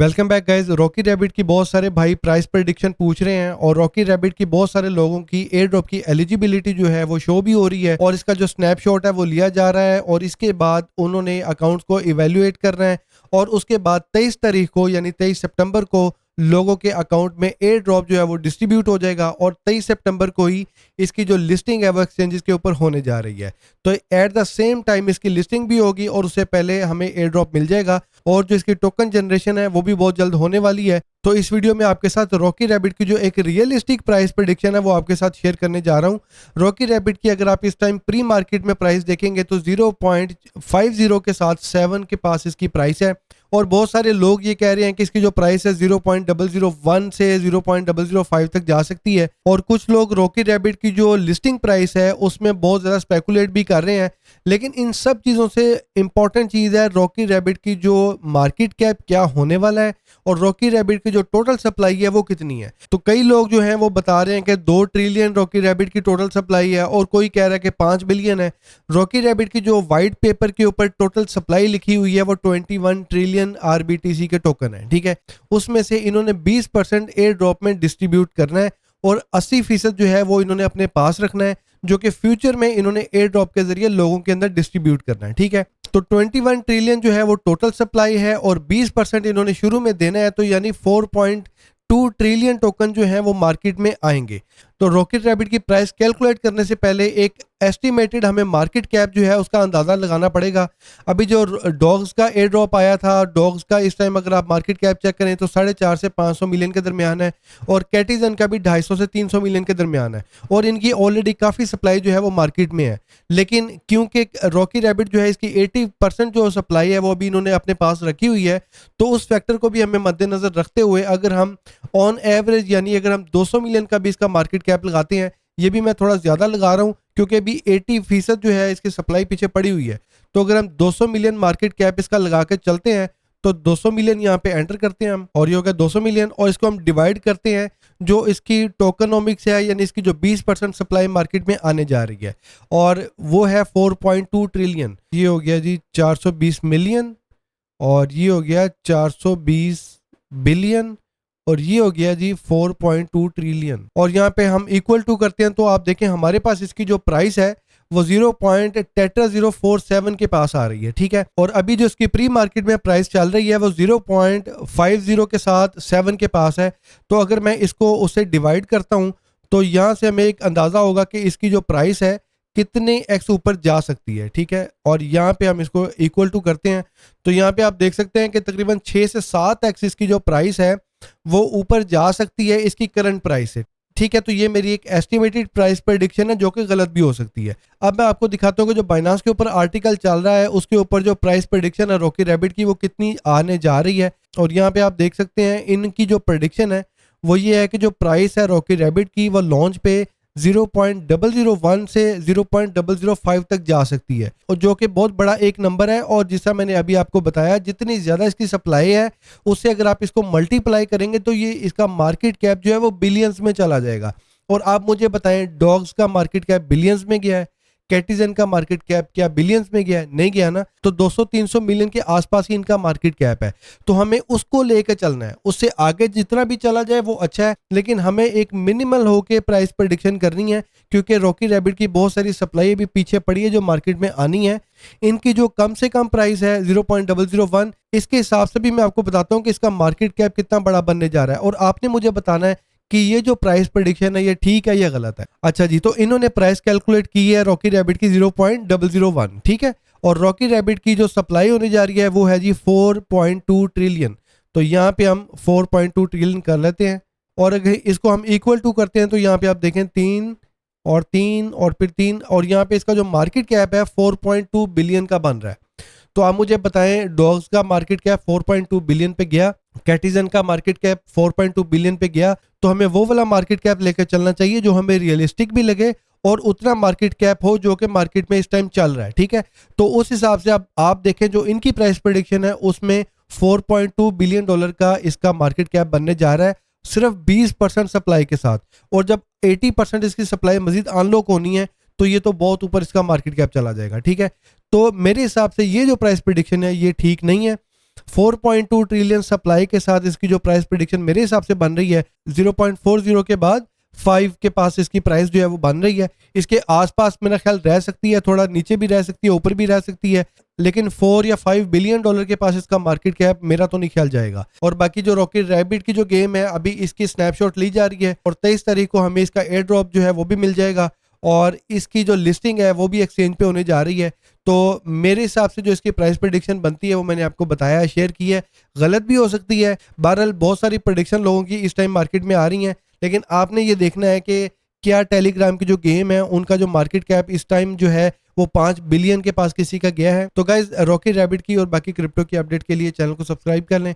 Welcome back guys. Rocky rabbit की बहुत सारे भाई प्राइस प्रेडिक्शन पूछ रहे हैं और रॉकी रैबिट की बहुत सारे लोगों की एयर ड्रॉप की एलिजिबिलिटी जो है वो शो भी हो रही है और इसका जो स्नैपशॉट है वो लिया जा रहा है और इसके बाद उन्होंने अकाउंट्स को इवेल्युएट करना है और उसके बाद 23 तारीख को यानी 23 सितंबर को लोगों के अकाउंट में एयर ड्रॉप जो है वो डिस्ट्रीब्यूट हो जाएगा और 23 सितंबर को ही इसकी जो लिस्टिंग है वो एक्सचेंजेस के ऊपर होने जा रही है। तो एट द सेम टाइम इसकी लिस्टिंग भी होगी और उससे पहले हमें एयर ड्रॉप मिल जाएगा और जो इसकी टोकन जनरेशन है वो भी बहुत जल्द होने वाली है। तो इस वीडियो में आपके साथ रॉकी रैबिट की जो एक रियलिस्टिक प्राइस प्रेडिक्शन है वो आपके साथ शेयर करने जा रहा हूँ। रॉकी रैबिट की अगर आप इस टाइम प्री मार्केट में प्राइस देखेंगे तो 0.50 के साथ 7 के पास इसकी प्राइस है और बहुत सारे लोग ये कह रहे हैं कि इसकी जो प्राइस है 0.001 से 0.005 तक जा सकती है और कुछ लोग रॉकी रैबिट की जो लिस्टिंग प्राइस है उसमें बहुत ज़्यादा स्पेकुलेट भी कर रहे हैं। लेकिन इन सब चीज़ों से इंपॉर्टेंट चीज़ है रॉकी रैबिट की जो मार्केट कैप क्या होने वाला है और रॉकी रैबिट की जो टोटल सप्लाई है वो कितनी है। तो कई लोग जो हैं वो बता रहे हैं कि 2 ट्रिलियन रॉकी रैबिट की टोटल सप्लाई है और कोई कह रहा है कि 5 बिलियन है। रॉकी रैबिट की जो वाइट पेपर के ऊपर टोटल सप्लाई लिखी हुई है वो 21 ट्रिलियन आरबीटीसी के टोकन है, ठीक है। उसमें से इन्होंने 20% एयर ड्रॉप में डिस्ट्रीब्यूट करना है और 80% जो है वो इन्होंने अपने पास रखना है जो कि फ्यूचर में इन्होंने एयर ड्रॉप के जरिए लोगों के अंदर डिस्ट्रीब्यूट करना है, ठीक है। तो 21 ट्रिलियन जो है वो टोटल सप्लाई है और 20% इन्होंने शुरू में देना है तो यानी 4.2 ट्रिलियन टोकन जो है वो मार्केट में आएंगे। तो रॉकेट रैबिट की प्राइस कैलकुलेट करने से पहले एक एस्टिमेटेड हमें मार्केट कैप जो है उसका अंदाज़ा लगाना पड़ेगा। अभी जो डॉग्स का एयर ड्रॉप आया था, डॉग्स का इस टाइम अगर आप मार्केट कैप चेक करें तो 4.5 से 500 मिलियन के दरमियान है और कैटिजन का भी 250 से 300 मिलियन के दरमियान है और इनकी ऑलरेडी काफ़ी सप्लाई जो है वो मार्केट में है। लेकिन क्योंकि रॉकी रैबिट जो है इसकी 80% जो सप्लाई है वो अभी इन्होंने अपने पास रखी हुई है तो उस फैक्टर को भी हमें मद्देनजर रखते हुए अगर हम ऑन एवरेज यानी अगर हम 200 मिलियन का भी इसका मार्केट कैप लगाते हैं, ये भी मैं थोड़ा ज़्यादा लगा रहा हूँ क्योंकि अभी 80% जो है इसकी सप्लाई पीछे पड़ी हुई है। तो अगर हम 200 मिलियन मार्केट कैप इसका लगा के चलते हैं तो 200 मिलियन यहाँ पे एंटर करते हैं हम और ये हो गया 200 मिलियन और इसको हम डिवाइड करते हैं जो इसकी टोकनोमिक्स है यानी इसकी जो 20% सप्लाई मार्केट में आने जा रही है और वो है 4.2 ट्रिलियन। ये हो गया जी 420 मिलियन और ये हो गया 420 बिलियन और ये हो गया जी 4.2 ट्रिलियन और यहाँ पे हम इक्वल टू करते हैं तो आप देखें हमारे पास इसकी जो प्राइस है वो 0.047 के पास आ रही है, ठीक है। और अभी जो इसकी प्री मार्केट में प्राइस चल रही है वो 0.50 के साथ 7 के पास है। तो अगर मैं इसको उससे डिवाइड करता हूँ तो यहाँ से हमें एक अंदाज़ा होगा कि इसकी जो प्राइस है कितने एक्स ऊपर जा सकती है, ठीक है। और यहाँ पे हम इसको इक्वल टू करते हैं तो यहाँ पे आप देख सकते हैं कि तकरीबन 6 से 7 एक्स इसकी जो प्राइस है वो ऊपर जा सकती है इसकी करंट प्राइस से, ठीक है। तो ये मेरी एक एस्टिमेटेड प्राइस प्रेडिक्शन है जो कि गलत भी हो सकती है। अब मैं आपको दिखाता हूँ कि जो बाइनांस के ऊपर आर्टिकल चल रहा है उसके ऊपर जो प्राइस प्रेडिक्शन है रॉकी रैबिट की वो कितनी आने जा रही है और यहाँ पे आप देख सकते हैं इनकी जो प्रेडिक्शन है वो ये है कि जो प्राइस है रॉकी रैबिट की वो लॉन्च पे 0.001 से 0.005 तक जा सकती है और जो कि बहुत बड़ा एक नंबर है। और जैसा मैंने अभी आपको बताया जितनी ज़्यादा इसकी सप्लाई है उससे अगर आप इसको मल्टीप्लाई करेंगे तो ये इसका मार्केट कैप जो है वो बिलियंस में चला जाएगा। और आप मुझे बताएं डॉग्स का मार्केट कैप बिलियंस में गया है, कैटिजन का मार्केट कैप क्या बिलियंस में गया है? नहीं गया ना। तो 200-300 मिलियन के आसपास ही इनका मार्केट कैप है तो हमें उसको लेकर चलना है। उससे आगे जितना भी चला जाए वो अच्छा है लेकिन हमें एक मिनिमल होके प्राइस प्रेडिक्शन करनी है क्योंकि रॉकी रैबिट की बहुत सारी सप्लाई भी पीछे पड़ी है जो मार्केट में आनी है। इनकी जो कम से कम प्राइस है 0.001 इसके हिसाब से भी मैं आपको बताता हूँ कि इसका मार्केट कैप कितना बड़ा बनने जा रहा है और आपने मुझे बताना है कि ये जो प्राइस प्रेडिक्शन है ये ठीक है या गलत है। अच्छा जी, तो इन्होंने प्राइस कैलकुलेट की है रॉकी रैबिट की 0.001, ठीक है। और रॉकी रैबिट की जो सप्लाई होने जा रही है वो है जी 4.2 ट्रिलियन। तो यहाँ पे हम 4.2 ट्रिलियन कर लेते हैं और अगर इसको हम इक्वल टू करते हैं तो यहाँ पे आप देखें 3 और 3 और फिर 3 और यहाँ पे इसका जो मार्केट कैप है 4.2 बिलियन का बन रहा है। तो आप मुझे बताएं डॉग्स का मार्केट कैप 4.2 बिलियन पे गया, कैटिजन का मार्केट कैप 4.2 बिलियन पे गया तो हमें वो वाला मार्केट कैप लेकर चलना चाहिए जो हमें रियलिस्टिक भी लगे और उतना मार्केट कैप हो जो कि मार्केट में इस टाइम चल रहा है, ठीक है। तो उस हिसाब से आप देखें जो इनकी प्राइस प्रेडिक्शन है उसमें 4.2 बिलियन डॉलर का इसका मार्केट कैप बनने जा रहा है सिर्फ 20% सप्लाई के साथ। और जब 80% इसकी सप्लाई मजीद अनलॉक होनी है तो ये तो बहुत ऊपर इसका मार्केट कैप चला जाएगा, ठीक है। तो मेरे हिसाब से ये जो प्राइस प्रेडिक्शन है ये ठीक नहीं है 4.2 ट्रिलियन सप्लाई के साथ इसकी जो प्राइस प्रिडिक्शन मेरे हिसाब से बन रही है, 0.40 के बाद 5 के पास इसकी प्राइस जो है वो बन रही है। इसके आसपास मेरा ख्याल रह सकती है, थोड़ा नीचे भी रह सकती है, ऊपर भी रह सकती है, लेकिन 4 या 5 बिलियन डॉलर के पास इसका मार्केट कैप मेरा तो नहीं ख्याल जाएगा। और बाकी जो रॉकेट रैबिट की जो गेम है, अभी इसकी स्नैपशॉट ली जा रही है और 23 तारीख को हमें इसका एयर ड्रॉप जो है वो भी मिल जाएगा और इसकी जो लिस्टिंग है वो भी एक्सचेंज पे होने जा रही है। तो मेरे हिसाब से जो इसकी प्राइस प्रेडिक्शन बनती है वो मैंने आपको बताया, शेयर की है, गलत भी हो सकती है। बहरहाल बहुत सारी प्रेडिक्शन लोगों की इस टाइम मार्केट में आ रही हैं, लेकिन आपने ये देखना है कि क्या टेलीग्राम की जो गेम है उनका जो मार्केट कैप इस टाइम जो है वो 5 बिलियन के पास किसी का गया है। तो गाइज रॉकेट रैबिट की और बाकी क्रिप्टो की अपडेट के लिए चैनल को सब्सक्राइब कर लें